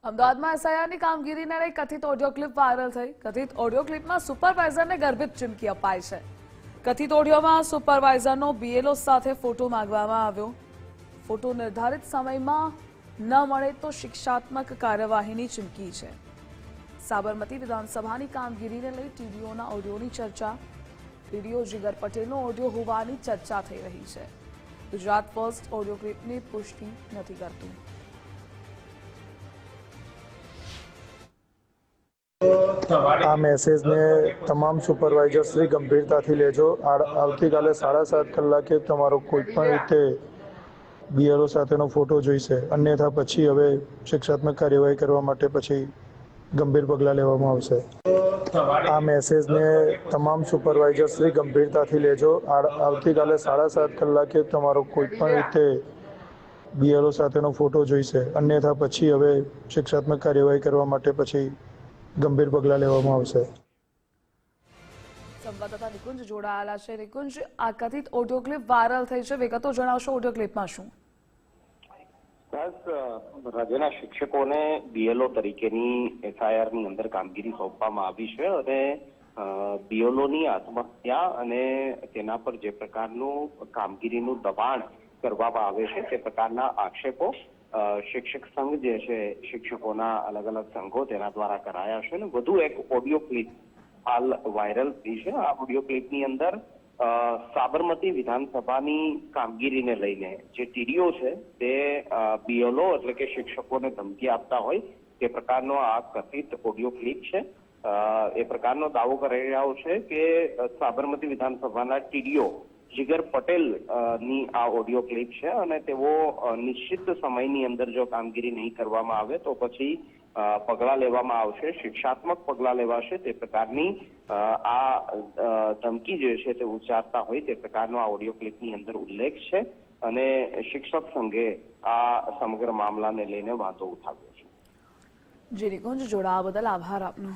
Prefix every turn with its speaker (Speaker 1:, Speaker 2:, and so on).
Speaker 1: અમદાવાદમાં એસઆઈઆરની કામગીરીને લઈ કથિત ઓડિયો ક્લિપ વાયરલ થઈ। કથિત ઓડિયો ક્લિપમાં સુપરવાઇઝરને ગર્ભિત ચીમકી અપાઈ છે। કથિત ઓડિયોમાં સુપરવાઇઝરનો બીએલઓ સાથે ફોટો માંગવામાં આવ્યો। ફોટો નિર્ધારિત સમયમાં ન મળે તો શિક્ષાત્મક કાર્યવાહીની ચીમકી છે। સાબરમતી વિધાનસભાની કામગીરીને લઈ ટીડીઓના ઓડિયોની ચર્ચા। ટીડીઓ જીગર પટેલનો ઓડિયો હોવાની ચર્ચા થઈ રહી છે। ગુજરાત ફર્સ્ટ ઓડિયો ક્લિપની પુષ્ટિ નથી કરતું।
Speaker 2: આ મેસેજને તમામ સુપરવાઇઝર શ્રી ગંભીરતાથી લેજો। આવતીકાલે 7:30 કલાકે તમારો કોઈપણ રીતે બીએલઓ સાથેનો ફોટો જોઈશે, અન્યથા પછી હવે શિક્ષાત્મક કાર્યવાહી કરવા માટે પછી ગંભીર પગલાં લેવામાં આવશે। આ મેસેજને તમામ સુપરવાઇઝર શ્રી ગંભીરતાથી લેજો। આવતીકાલે 7:30 કલાકે તમારો કોઈપણ રીતે બીએલઓ સાથેનો ફોટો જોઈશે, અન્યથા પછી હવે શિક્ષાત્મક કાર્યવાહી કરવા માટે પછી ગંભીર પગલાં લેવામાં આવશે।
Speaker 1: સંવાદદાતા નિકુંજ જોડાયેલા છે। નિકુંજ, આ કથિત ઓડિયો ક્લિપ વાયરલ થઈ છે, વિગતો જણાવશો ઓડિયો ક્લિપમાં શું?
Speaker 3: રાજ્યના શિક્ષકોને બીએલઓ તરીકેની એસઆઈઆરની અંદર કામગીરી સોંપવામાં આવી છે અને બીએલઓની આત્મહત્યા અને તેના પર જે પ્રકારનું કામગીરીનું દબાણ કરવામાં આવે છે તે પ્રકારના આક્ષેપો શિક્ષક સંઘ જે છે, શિક્ષકોના અલગ અલગ સંઘો તેના દ્વારા કરાયા છે અને વધુ એક ઓડિયો ક્લિપ હાલ વાયરલ થઈ છે। આ ઓડિયો ક્લિપની અંદર સાબરમતી વિધાનસભાની કામગીરીને લઈને જે ટીડીઓ છે તે બીએલઓ એટલે કે શિક્ષકોને ધમકી આપતા હોય તે પ્રકારનો આ કથિત ઓડિયો ક્લિપ છે। એ પ્રકારનો દાવો કરી રહ્યો છે કે સાબરમતી વિધાનસભાના ટીડીઓ જીગર પટેલ ની આ ઓડિયો ક્લિપ છે અને તેઓ નિશ્ચિત સમયની અંદર જો કામગીરી નહીં કરવામાં આવે તો પછી પગલાં લેવામાં આવશે, શિક્ષાત્મક પગલાં લેવાશે। તે પ્રકારની આ ધમકી જે છે તે ઉચ્ચારતા હોય તે પ્રકારનો આ ઓડિયો ક્લિપની અંદર ઉલ્લેખ છે અને શિક્ષક સંઘે આ સમગ્ર મામલાને લઈને વાંધો ઉઠાવ્યો છે।
Speaker 1: જી નિકુંજ, જોડાવા બદલ આભાર આપનો।